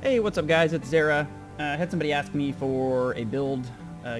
Hey, what's up guys, it's Zara. I had somebody ask me for a build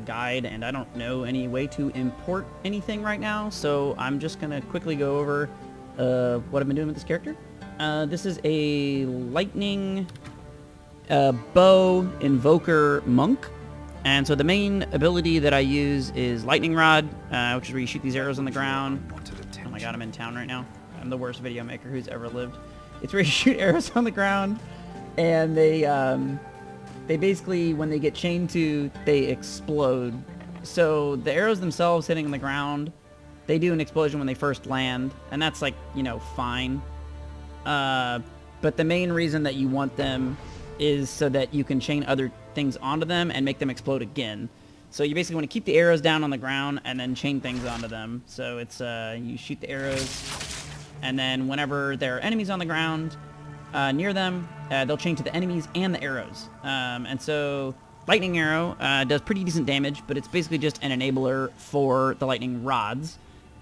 guide, and I don't know any way to import anything right now, so I'm just going to quickly go over what I've been doing with this character. This is a lightning bow invoker monk, and so the main ability that I use is lightning rod, which is where you shoot these arrows on the ground. Oh my god, I'm in town right now. I'm the worst video maker who's ever lived. It's where you shoot arrows on the ground, and they basically, when they get chained to, they explode. So the arrows themselves hitting on the ground, they do an explosion when they first land, and that's like, you know, fine. But the main reason that you want them is so that you can chain other things onto them and make them explode again. So you basically want to keep the arrows down on the ground and then chain things onto them. So it's, you shoot the arrows, and then whenever there are enemies on the ground near them, they'll chain to the enemies and the arrows. And so lightning arrow does pretty decent damage, but it's basically just an enabler for the lightning rods.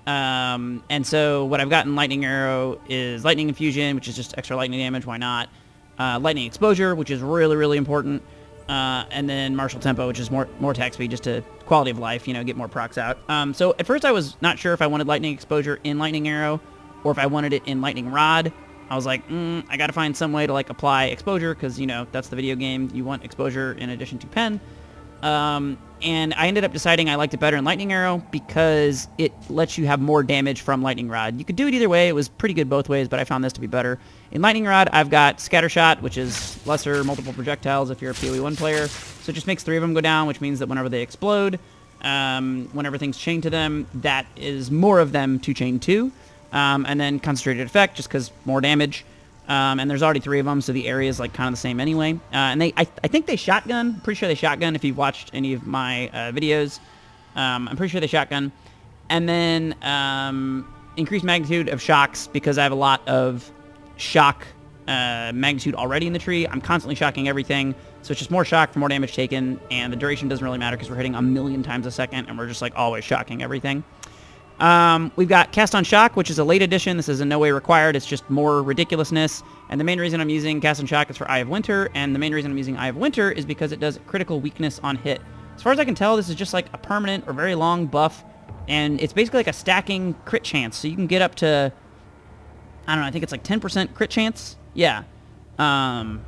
And so what I've got in lightning arrow is lightning infusion, which is just extra lightning damage, why not? Lightning exposure, which is really, really important. And then martial tempo, which is more attack speed, just to quality of life, you know, get more procs out. So at first I was not sure if I wanted lightning exposure in lightning arrow or if I wanted it in lightning rod. I was like, I gotta find some way to like apply exposure, because, you know, that's the video game. You want exposure in addition to pen. And I ended up deciding I liked it better in lightning arrow because it lets you have more damage from lightning rod. You could do it either way. It was pretty good both ways, but I found this to be better. In lightning rod, I've got scatter shot, which is lesser multiple projectiles if you're a PoE 1 player. So it just makes 3 of them go down, which means that whenever they explode, whenever things chain to them, that is more of them to chain to. And then concentrated effect, just because more damage. And there's already 3 of them, so the area is like kind of the same anyway. And I think they shotgun. I'm pretty sure they shotgun if you've watched any of my videos. I'm pretty sure they shotgun. And then increased magnitude of shocks, because I have a lot of shock magnitude already in the tree. I'm constantly shocking everything, so it's just more shock for more damage taken, and the duration doesn't really matter because we're hitting 1,000,000 times a second, and we're just like always shocking everything. We've got Cast on Shock, which is a late addition. This is in no way required. It's just more ridiculousness. And the main reason I'm using Cast on Shock is for Eye of Winter, and the main reason I'm using Eye of Winter is because it does critical weakness on hit. As far as I can tell, this is just like a permanent or very long buff, and it's basically like a stacking crit chance. So you can get up to, I don't know, I think it's like 10% crit chance. Yeah. On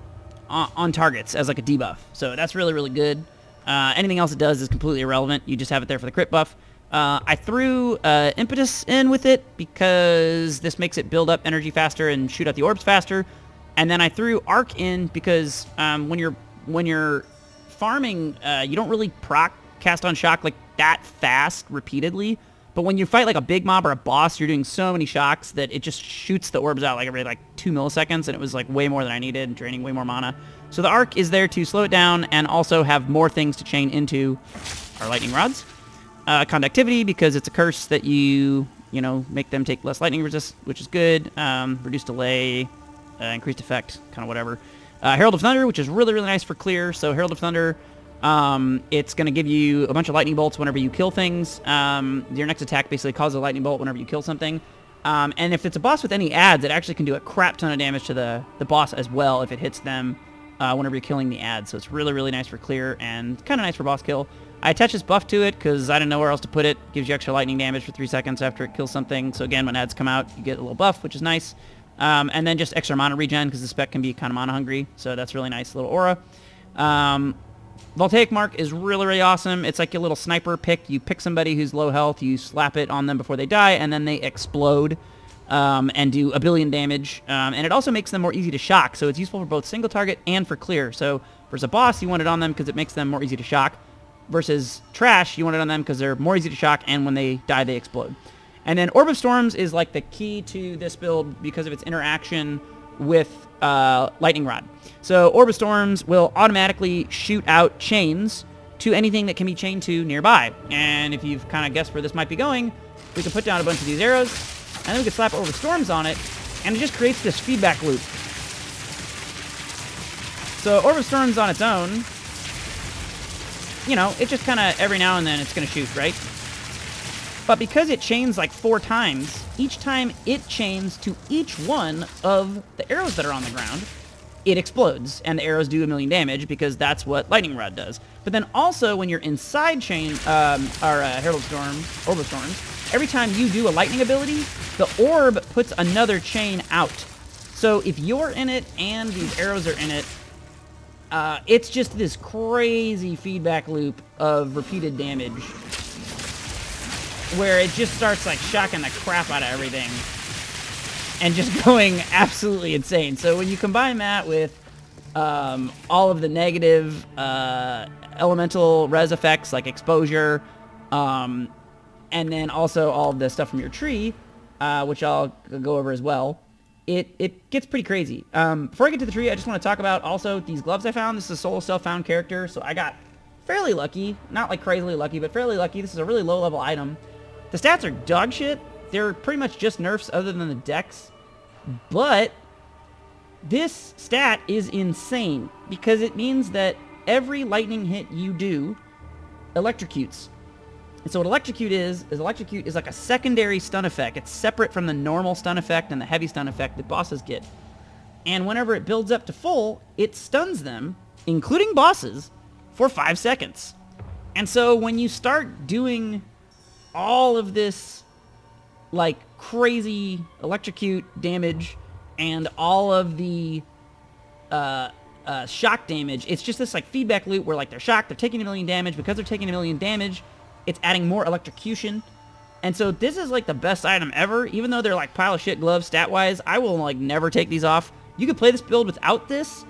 targets as like a debuff. So that's really, really good. Anything else it does is completely irrelevant. You just have it there for the crit buff. I threw Impetus in with it because this makes it build up energy faster and shoot out the orbs faster. And then I threw Arc in because when you're farming, you don't really proc Cast on Shock like that fast repeatedly. But when you fight like a big mob or a boss, you're doing so many shocks that it just shoots the orbs out like every like 2 milliseconds, and it was like way more than I needed, draining way more mana. So the Arc is there to slow it down and also have more things to chain into our lightning rods. Conductivity, because it's a curse that you know, make them take less lightning resist, which is good. Reduced delay, increased effect, kind of whatever. Herald of Thunder, which is really, really nice for clear. So Herald of Thunder, it's going to give you a bunch of lightning bolts whenever you kill things. Your next attack basically causes a lightning bolt whenever you kill something. And if it's a boss with any adds, it actually can do a crap ton of damage to the boss as well if it hits them whenever you're killing the adds. So it's really, really nice for clear and kind of nice for boss kill. I attach this buff to it because I didn't know where else to put it. Gives you extra lightning damage for 3 seconds after it kills something. So again, when ads come out, you get a little buff, which is nice. And then just extra mana regen, because the spec can be kind of mana hungry. So that's really nice, little aura. Voltaic Mark is really, really awesome. It's like a little sniper pick. You pick somebody who's low health, you slap it on them before they die, and then they explode and do 1 billion damage. And it also makes them more easy to shock. So it's useful for both single target and for clear. So versus a boss, you want it on them because it makes them more easy to shock. Versus trash, you want it on them because they're more easy to shock, and when they die, they explode. And then Orb of Storms is like the key to this build because of its interaction with Lightning Rod. So Orb of Storms will automatically shoot out chains to anything that can be chained to nearby. And if you've kind of guessed where this might be going, we can put down a bunch of these arrows, and then we can slap Orb of Storms on it, and it just creates this feedback loop. So Orb of Storms on its own, you know, it just kind of every now and then it's going to shoot, right? But because it chains like 4 times, each time it chains to each one of the arrows that are on the ground, it explodes, and the arrows do 1,000,000 damage because that's what Lightning Rod does. But then also, when you're inside Herald of Storms, Orb of Storms, every time you do a lightning ability, the orb puts another chain out. So if you're in it and these arrows are in it, it's just this crazy feedback loop of repeated damage where it just starts like shocking the crap out of everything and just going absolutely insane. So when you combine that with all of the negative elemental res effects like exposure, and then also all of the stuff from your tree, which I'll go over as well, it gets pretty crazy. Before I get to the tree, I just want to talk about also these gloves I found. This is a solo self-found character, so I got fairly lucky. Not like crazily lucky, but fairly lucky. This is a really low-level item. The stats are dog shit. They're pretty much just nerfs other than the dex. But this stat is insane because it means that every lightning hit you do electrocutes. And so what electrocute is like a secondary stun effect. It's separate from the normal stun effect and the heavy stun effect that bosses get. And whenever it builds up to full, it stuns them, including bosses, for 5 seconds. And so when you start doing all of this like crazy electrocute damage and all of the shock damage, it's just this like feedback loop where like they're shocked, they're taking 1,000,000 damage. Because they're taking 1,000,000 damage, it's adding more electrocution. And so this is like the best item ever. Even though they're like pile of shit gloves stat wise, I will like never take these off. You could play this build without this.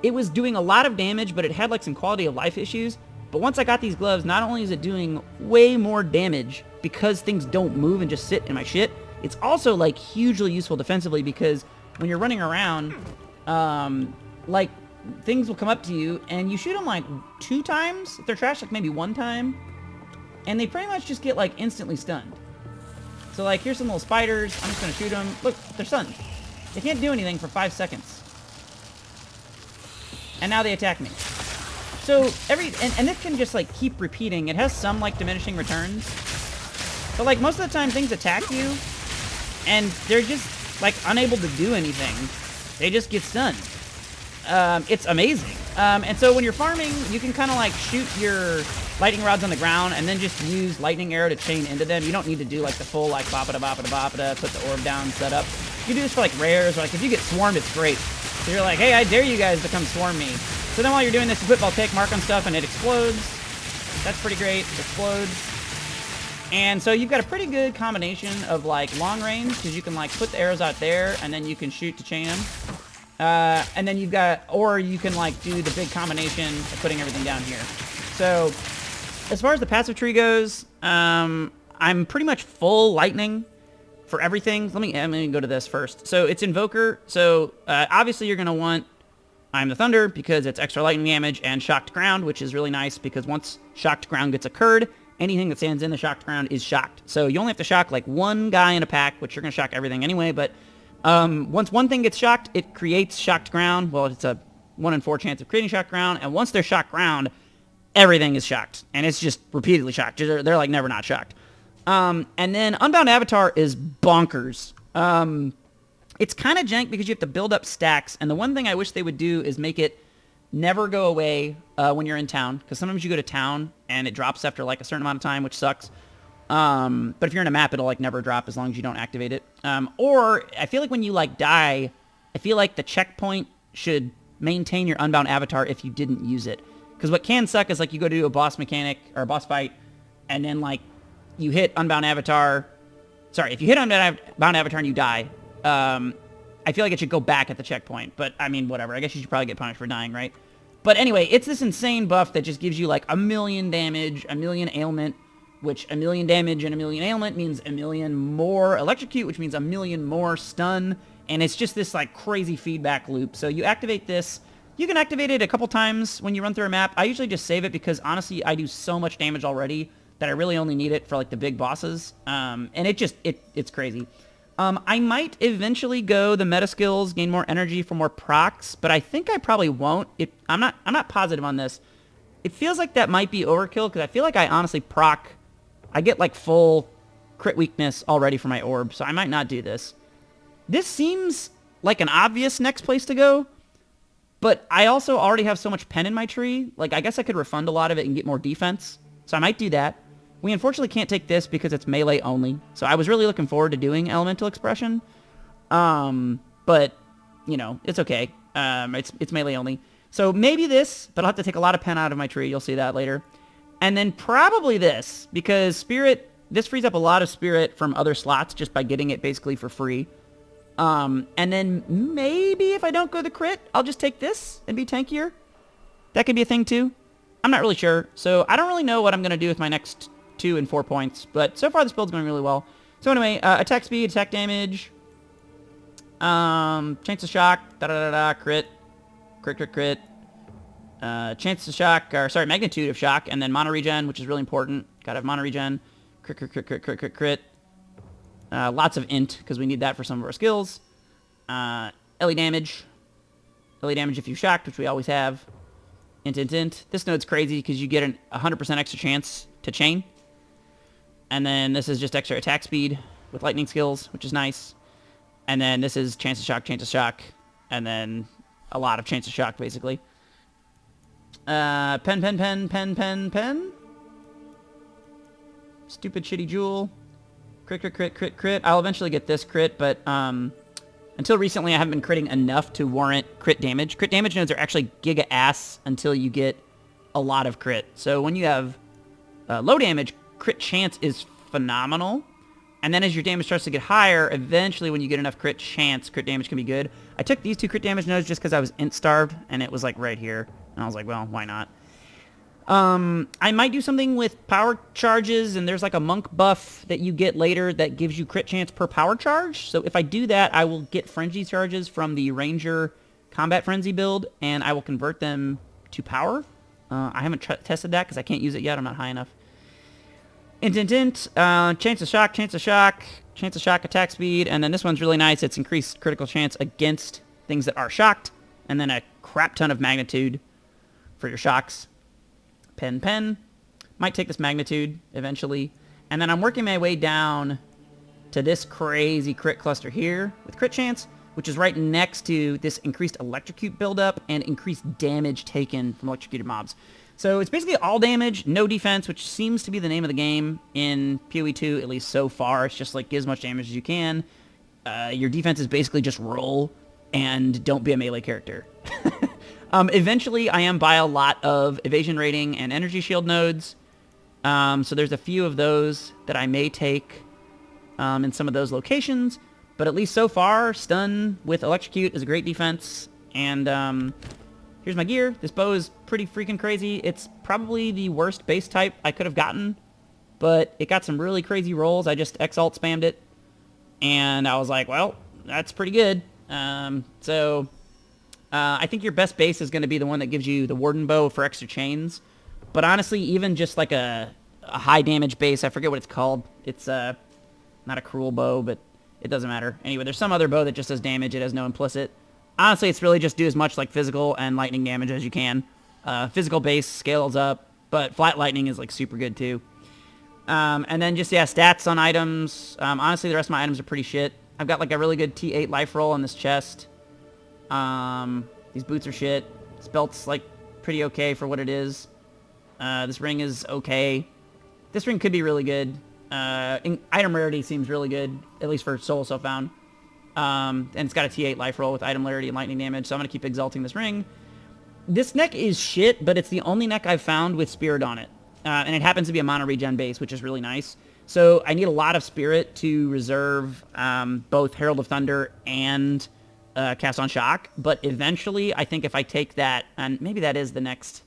It was doing a lot of damage, but it had like some quality of life issues. But once I got these gloves, not only is it doing way more damage because things don't move and just sit in my shit, it's also like hugely useful defensively because when you're running around, like things will come up to you and you shoot them like 2 times. If they're trash, like maybe 1 time. And they pretty much just get like instantly stunned. So like here's some little spiders. I'm just going to shoot them. Look, they're stunned. They can't do anything for 5 seconds. And now they attack me. So and this can just like keep repeating. It has some like diminishing returns. But like most of the time things attack you and they're just like unable to do anything. They just get stunned. It's amazing. And so when you're farming, you can kind of like shoot your lightning rods on the ground and then just use lightning arrow to chain into them. You don't need to do like the full like boppada boppada boppada, put the orb down, set up. You do this for like rares or like if you get swarmed, it's great. So you're like, hey, I dare you guys to come swarm me. So then while you're doing this, you put voltaic mark on stuff and it explodes. That's pretty great. It explodes. And so you've got a pretty good combination of like long range because you can like put the arrows out there and then you can shoot to chain them. And then you've got, or you can like do the big combination of putting everything down here. So as far as the passive tree goes, I'm pretty much full lightning for everything. Let me go to this first. So it's Invoker. So obviously you're going to want I'm the Thunder because it's extra lightning damage and shocked ground, which is really nice because once shocked ground gets occurred, anything that stands in the shocked ground is shocked. So you only have to shock like 1 guy in a pack, which you're going to shock everything anyway, but once one thing gets shocked, it creates shocked ground. Well, it's a 1 in 4 chance of creating shocked ground, and once they're shocked ground, everything is shocked, and it's just repeatedly shocked. They're like never not shocked. And then Unbound Avatar is bonkers. It's kind of jank because you have to build up stacks, and the one thing I wish they would do is make it never go away when you're in town, because sometimes you go to town and it drops after like a certain amount of time, which sucks. But if you're in a map, it'll like never drop as long as you don't activate it. Or I feel like when you like die, I feel like the checkpoint should maintain your Unbound Avatar if you didn't use it. Because what can suck is like you go to do a boss mechanic or a boss fight, and then like you hit Unbound Avatar. Sorry, if you hit Unbound Avatar and you die, I feel like it should go back at the checkpoint. But I mean, whatever. I guess you should probably get punished for dying, right? But anyway, it's this insane buff that just gives you like 1,000,000 damage, 1,000,000 ailment, which 1,000,000 damage and 1,000,000 ailment means 1,000,000 more electrocute, which means 1,000,000 more stun. And it's just this like crazy feedback loop. So you activate this. You can activate it a couple times when you run through a map. I usually just save it because honestly, I do so much damage already that I really only need it for like the big bosses. And it's crazy. I might eventually go the meta skills, gain more energy for more procs, but I think I probably won't. I'm not positive on this. It feels like that might be overkill because I feel like I honestly proc. I get like full crit weakness already for my orb, so I might not do this. This seems like an obvious next place to go, But I also already have so much pen in my tree. Like, I guess I could refund a lot of it and get more defense. So I might do that. We unfortunately can't take this because it's melee only. So I was really looking forward to doing Elemental Expression. But, you know, it's okay. It's melee only. So maybe this, but I'll have to take a lot of pen out of my tree. You'll see that later. And then probably this, because Spirit, this frees up a lot of Spirit from other slots just by getting it basically for free. And then maybe if I don't go the crit, I'll just take this and be tankier. That could be a thing too. I'm not really sure. So I don't really know what I'm going to do with my next 2 and 4 points. But so far this build's going really well. So anyway, attack speed, attack damage, chance of shock, crit, crit. Chance of shock, or sorry, magnitude of shock, and then mono regen, which is really important. Gotta have mono regen. Crit. Lots of int, because we need that for some of our skills. LE damage. LE damage if you shocked, which we always have. Int. This node's crazy, because you get a 100% extra chance to chain. And then this is just extra attack speed with lightning skills, which is nice. And then this is chance of shock, and then a lot of chance of shock, basically. Pen. Stupid shitty jewel. Crit. I'll eventually get this crit, but until recently I haven't been critting enough to warrant crit damage. Crit damage nodes are actually giga ass until you get a lot of crit. So when you have low damage, crit chance is phenomenal. And then as your damage starts to get higher, eventually when you get enough crit chance, crit damage can be good. I took these 2 crit damage nodes just because I was int starved, and it was like right here. And I was like, well, why not? I might do something with power charges, and there's like a monk buff that you get later that gives you crit chance per power charge. So if I do that, I will get frenzy charges from the ranger combat frenzy build, and I will convert them to power. I haven't tested that because I can't use it yet. I'm not high enough. Chance of shock, attack speed, and then this one's really nice. It's increased critical chance against things that are shocked, and then a crap ton of magnitude for your shocks. Pen. Might take this magnitude eventually. And then I'm working my way down to this crazy crit cluster here with crit chance, which is right next to this increased electrocute buildup and increased damage taken from electrocuted mobs. So it's basically all damage, no defense, which seems to be the name of the game in PoE 2, at least so far. It's just like, get as much damage as you can. Your defense is basically just roll and don't be a melee character. Eventually, I am by a lot of evasion rating and energy shield nodes. So there's a few of those that I may take in some of those locations. But at least so far, stun with electrocute is a great defense. And here's my gear. This bow is pretty freaking crazy. It's probably the worst base type I could have gotten, but it got some really crazy rolls. I just X-alt spammed it, and I was like, well, that's pretty good. I think your best base is going to be the one that gives you the Warden Bow for extra chains. But honestly, even just like a high damage base, I forget what it's called. It's not a cruel bow, but it doesn't matter. Anyway, there's some other bow that just does damage. It has no implicit. Honestly, it's really just do as much like physical and lightning damage as you can. Physical base scales up, but flat lightning is like super good too. And then just, yeah, stats on items. Honestly, the rest of my items are pretty shit. I've got like a really good T8 life roll on this chest. These boots are shit. This belt's like pretty okay for what it is. This ring is okay. This ring could be really good. Item rarity seems really good, at least for solo self-found. And it's got a T8 life roll with item rarity and lightning damage, so I'm going to keep exalting this ring. This neck is shit, but it's the only neck I've found with Spirit on it. And it happens to be a mono regen base, which is really nice. So I need a lot of Spirit to reserve both Herald of Thunder and Cast on Shock. But eventually, I think if I take that, and maybe that is the next...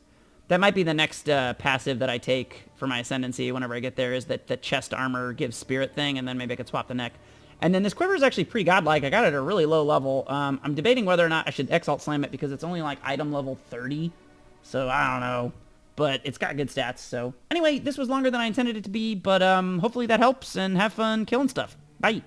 That might be the next passive that I take for my Ascendancy whenever I get there, is that the chest armor gives Spirit thing, and then maybe I could swap the neck. And then this quiver is actually pretty godlike. I got it at a really low level. I'm debating whether or not I should Exalt Slam it because it's only like item level 30. So I don't know. But it's got good stats. So anyway, this was longer than I intended it to be. But hopefully that helps, and have fun killing stuff. Bye.